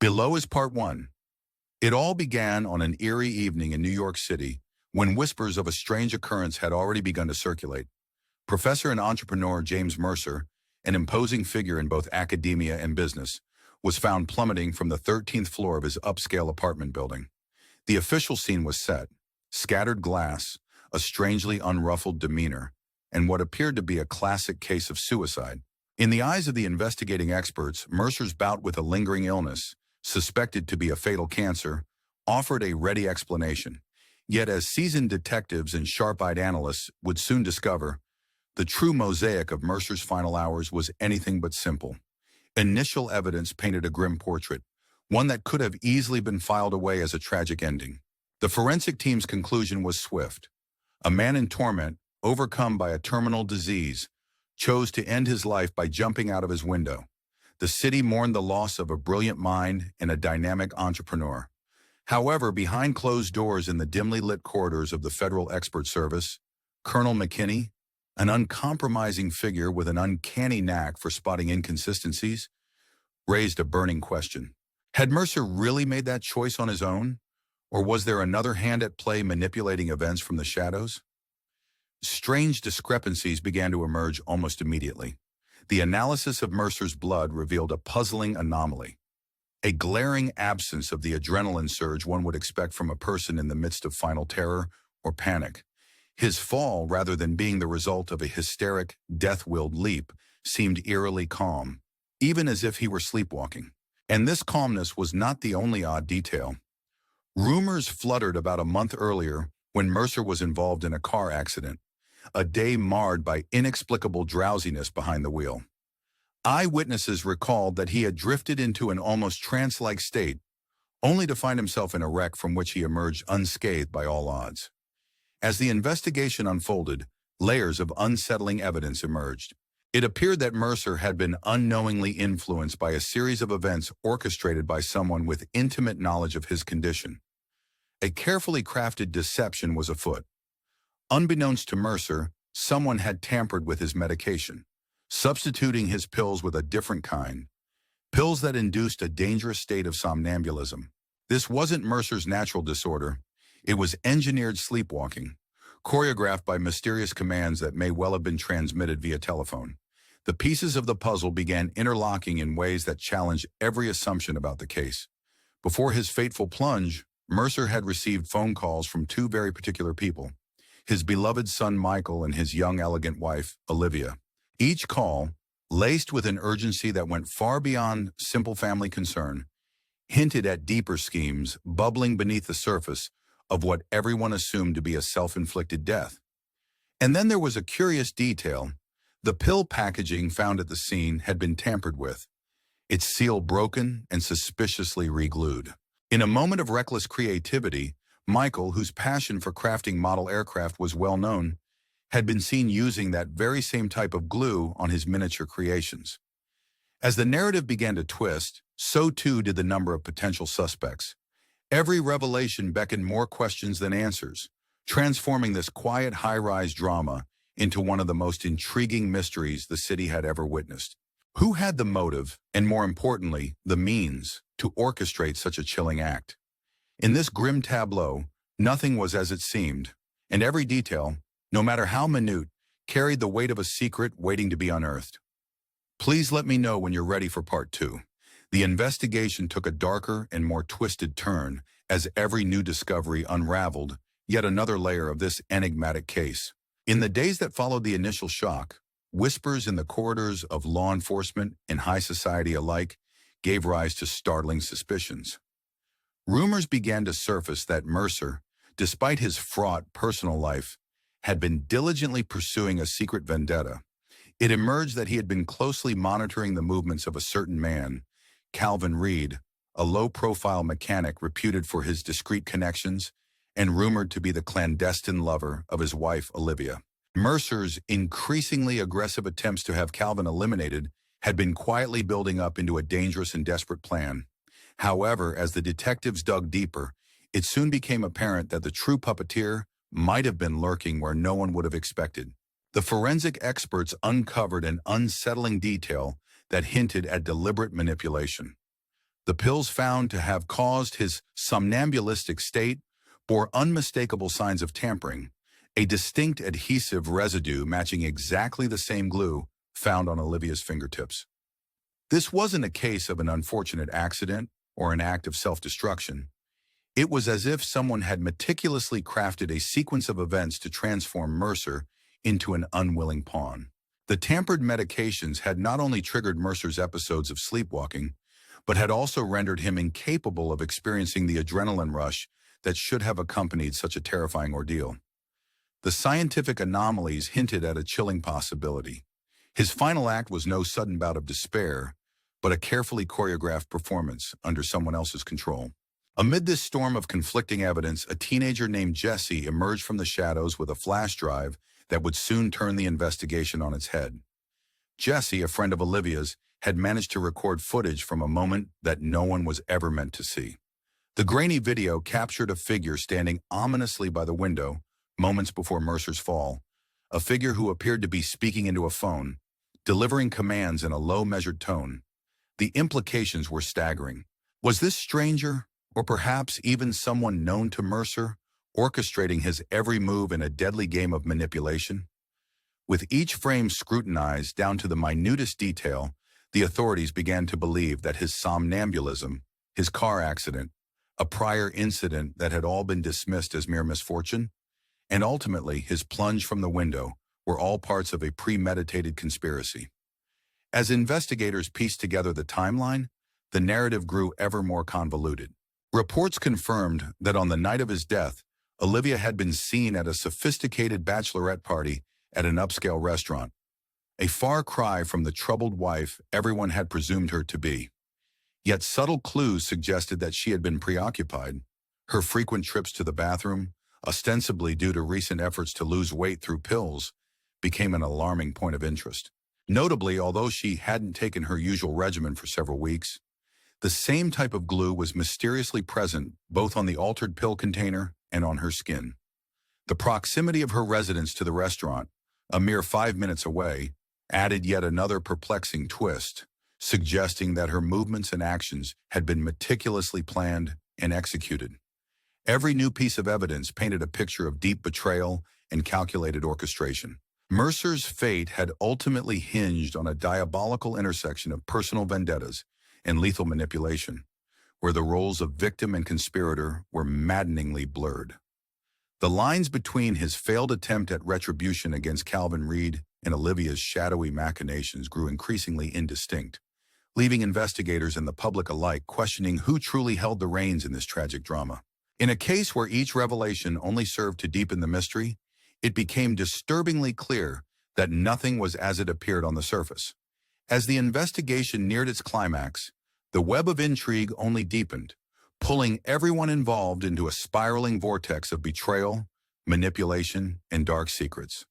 Below is part one. It all began on an eerie evening in New York City when whispers of a strange occurrence had already begun to circulate. Professor and entrepreneur James Mercer, an imposing figure in both academia and business, was found plummeting from the 13th floor of his upscale apartment building. The official scene was set: scattered glass, a strangely unruffled demeanor, and what appeared to be a classic case of suicide. In the eyes of the investigating experts, Mercer's bout with a lingering illness, suspected to be a fatal cancer, offered a ready explanation. Yet as seasoned detectives and sharp-eyed analysts would soon discover, the true mosaic of Mercer's final hours was anything but simple. Initial evidence painted a grim portrait, one that could have easily been filed away as a tragic ending. The forensic team's conclusion was swift. A man in torment, overcome by a terminal disease, chose to end his life by jumping out of his window. The city mourned the loss of a brilliant mind and a dynamic entrepreneur. However, behind closed doors in the dimly lit corridors of the Federal Expert Service, Colonel McKinney, an uncompromising figure with an uncanny knack for spotting inconsistencies, raised a burning question. Had Mercer really made that choice on his own? Or was there another hand at play manipulating events from the shadows? Strange discrepancies began to emerge almost immediately. The analysis of Mercer's blood revealed a puzzling anomaly, a glaring absence of the adrenaline surge one would expect from a person in the midst of final terror or panic. His fall, rather than being the result of a hysteric, death-willed leap, seemed eerily calm, even as if he were sleepwalking. And this calmness was not the only odd detail. Rumors fluttered about a month earlier when Mercer was involved in a car accident, a day marred by inexplicable drowsiness behind the wheel. Eyewitnesses recalled that he had drifted into an almost trance-like state, only to find himself in a wreck from which he emerged unscathed by all odds. As the investigation unfolded, layers of unsettling evidence emerged. It appeared that Mercer had been unknowingly influenced by a series of events orchestrated by someone with intimate knowledge of his condition. A carefully crafted deception was afoot. Unbeknownst to Mercer, someone had tampered with his medication, substituting his pills with a different kind, pills that induced a dangerous state of somnambulism. This wasn't Mercer's natural disorder. It was engineered sleepwalking, choreographed by mysterious commands that may well have been transmitted via telephone. The pieces of the puzzle began interlocking in ways that challenged every assumption about the case. Before his fateful plunge, Mercer had received phone calls from two very particular people: his beloved son Michael and his young, elegant wife, Olivia. Each call, laced with an urgency that went far beyond simple family concern, hinted at deeper schemes bubbling beneath the surface of what everyone assumed to be a self-inflicted death. And then there was a curious detail. The pill packaging found at the scene had been tampered with, its seal broken and suspiciously re-glued. In a moment of reckless creativity, Michael, whose passion for crafting model aircraft was well known, had been seen using that very same type of glue on his miniature creations. As the narrative began to twist, so too did the number of potential suspects. Every revelation beckoned more questions than answers, transforming this quiet high-rise drama into one of the most intriguing mysteries the city had ever witnessed. Who had the motive, and more importantly, the means, to orchestrate such a chilling act? In this grim tableau, nothing was as it seemed, and every detail, no matter how minute, carried the weight of a secret waiting to be unearthed. Please let me know when you're ready for part 2. The investigation took a darker and more twisted turn as every new discovery unraveled yet another layer of this enigmatic case. In the days that followed the initial shock, whispers in the corridors of law enforcement and high society alike gave rise to startling suspicions. Rumors began to surface that Mercer, despite his fraught personal life, had been diligently pursuing a secret vendetta. It emerged that he had been closely monitoring the movements of a certain man, Calvin Reed, a low-profile mechanic reputed for his discreet connections and rumored to be the clandestine lover of his wife, Olivia. Mercer's increasingly aggressive attempts to have Calvin eliminated had been quietly building up into a dangerous and desperate plan. However, as the detectives dug deeper, it soon became apparent that the true puppeteer might have been lurking where no one would have expected. The forensic experts uncovered an unsettling detail that hinted at deliberate manipulation. The pills found to have caused his somnambulistic state bore unmistakable signs of tampering, a distinct adhesive residue matching exactly the same glue found on Olivia's fingertips. This wasn't a case of an unfortunate accident or an act of self-destruction. It was as if someone had meticulously crafted a sequence of events to transform Mercer into an unwilling pawn. The tampered medications had not only triggered Mercer's episodes of sleepwalking, but had also rendered him incapable of experiencing the adrenaline rush that should have accompanied such a terrifying ordeal. The scientific anomalies hinted at a chilling possibility. His final act was no sudden bout of despair, but a carefully choreographed performance under someone else's control. Amid this storm of conflicting evidence, a teenager named Jesse emerged from the shadows with a flash drive that would soon turn the investigation on its head. Jesse, a friend of Olivia's, had managed to record footage from a moment that no one was ever meant to see. The grainy video captured a figure standing ominously by the window moments before Mercer's fall, a figure who appeared to be speaking into a phone, delivering commands in a low, measured tone. The implications were staggering. Was this stranger, or perhaps even someone known to Mercer, orchestrating his every move in a deadly game of manipulation? With each frame scrutinized down to the minutest detail, the authorities began to believe that his somnambulism, his car accident, a prior incident that had all been dismissed as mere misfortune, and ultimately his plunge from the window were all parts of a premeditated conspiracy. As investigators pieced together the timeline, the narrative grew ever more convoluted. Reports confirmed that on the night of his death, Olivia had been seen at a sophisticated bachelorette party at an upscale restaurant, a far cry from the troubled wife everyone had presumed her to be. Yet subtle clues suggested that she had been preoccupied. Her frequent trips to the bathroom, ostensibly due to recent efforts to lose weight through pills, became an alarming point of interest. Notably, although she hadn't taken her usual regimen for several weeks, the same type of glue was mysteriously present both on the altered pill container and on her skin. The proximity of her residence to the restaurant, a mere 5 minutes away, added yet another perplexing twist, suggesting that her movements and actions had been meticulously planned and executed. Every new piece of evidence painted a picture of deep betrayal and calculated orchestration. Mercer's fate had ultimately hinged on a diabolical intersection of personal vendettas and lethal manipulation, where the roles of victim and conspirator were maddeningly blurred. The lines between his failed attempt at retribution against Calvin Reed and Olivia's shadowy machinations grew increasingly indistinct, leaving investigators and the public alike questioning who truly held the reins in this tragic drama. In a case where each revelation only served to deepen the mystery, it became disturbingly clear that nothing was as it appeared on the surface. As the investigation neared its climax, the web of intrigue only deepened, pulling everyone involved into a spiraling vortex of betrayal, manipulation, and dark secrets.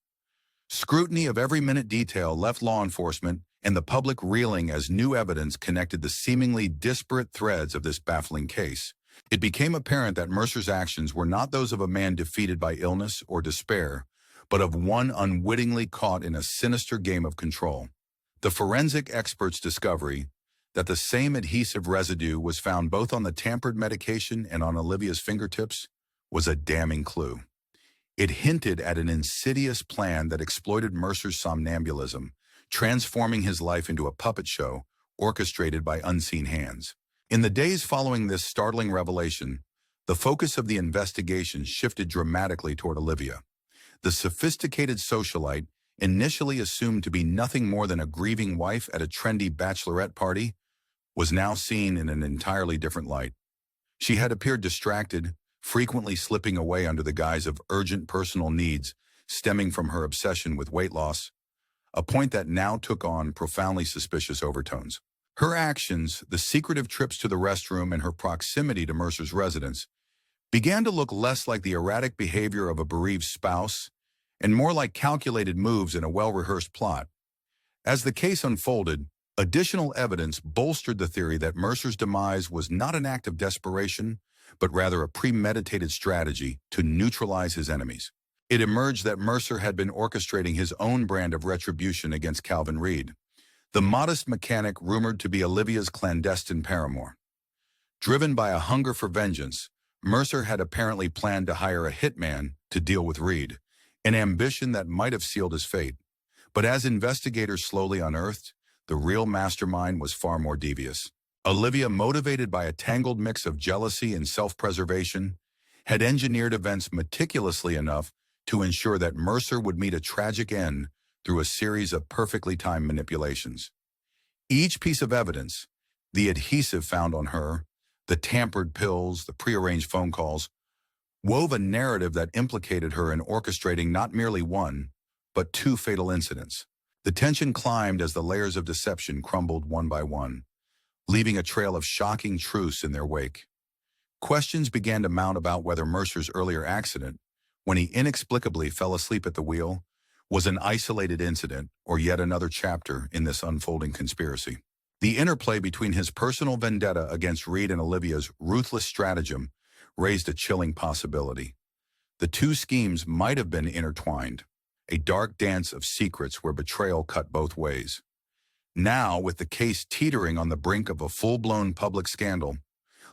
Scrutiny of every minute detail left law enforcement and the public reeling as new evidence connected the seemingly disparate threads of this baffling case. It became apparent that Mercer's actions were not those of a man defeated by illness or despair, but of one unwittingly caught in a sinister game of control. The forensic experts' discovery that the same adhesive residue was found both on the tampered medication and on Olivia's fingertips was a damning clue. It hinted at an insidious plan that exploited Mercer's somnambulism, transforming his life into a puppet show orchestrated by unseen hands. In the days following this startling revelation, the focus of the investigation shifted dramatically toward Olivia. The sophisticated socialite, initially assumed to be nothing more than a grieving wife at a trendy bachelorette party, was now seen in an entirely different light. She had appeared distracted, frequently slipping away under the guise of urgent personal needs stemming from her obsession with weight loss, a point that now took on profoundly suspicious overtones. Her actions, the secretive trips to the restroom and her proximity to Mercer's residence, began to look less like the erratic behavior of a bereaved spouse and more like calculated moves in a well-rehearsed plot. As the case unfolded, additional evidence bolstered the theory that Mercer's demise was not an act of desperation, but rather a premeditated strategy to neutralize his enemies. It emerged that Mercer had been orchestrating his own brand of retribution against Calvin Reed, the modest mechanic rumored to be Olivia's clandestine paramour. Driven by a hunger for vengeance, Mercer had apparently planned to hire a hitman to deal with Reed, an ambition that might have sealed his fate. But as investigators slowly unearthed, the real mastermind was far more devious. Olivia, motivated by a tangled mix of jealousy and self-preservation, had engineered events meticulously enough to ensure that Mercer would meet a tragic end through a series of perfectly timed manipulations. Each piece of evidence, the adhesive found on her, the tampered pills, the prearranged phone calls, wove a narrative that implicated her in orchestrating not merely one, but two fatal incidents. The tension climbed as the layers of deception crumbled one by one, leaving a trail of shocking truths in their wake. Questions began to mount about whether Mercer's earlier accident, when he inexplicably fell asleep at the wheel, was an isolated incident or yet another chapter in this unfolding conspiracy. The interplay between his personal vendetta against Reed and Olivia's ruthless stratagem raised a chilling possibility. The two schemes might have been intertwined, a dark dance of secrets where betrayal cut both ways. Now, with the case teetering on the brink of a full-blown public scandal,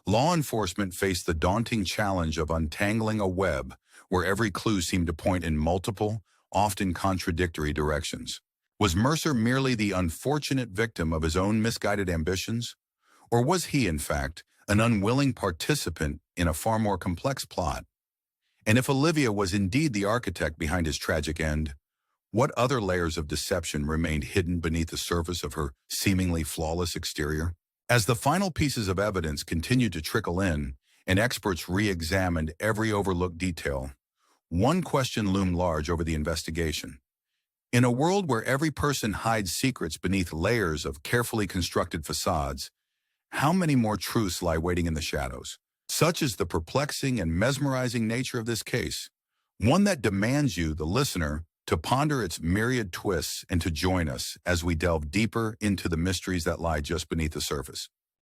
law enforcement faced the daunting challenge of untangling a web where every clue seemed to point in multiple, often contradictory directions. Was Mercer merely the unfortunate victim of his own misguided ambitions? Or was he, in fact, an unwilling participant in a far more complex plot? And if Olivia was indeed the architect behind his tragic end, what other layers of deception remained hidden beneath the surface of her seemingly flawless exterior? As the final pieces of evidence continued to trickle in, and experts re-examined every overlooked detail, one question loomed large over the investigation. In a world where every person hides secrets beneath layers of carefully constructed facades, how many more truths lie waiting in the shadows? Such is the perplexing and mesmerizing nature of this case, one that demands you, the listener, to ponder its myriad twists and to join us as we delve deeper into the mysteries that lie just beneath the surface.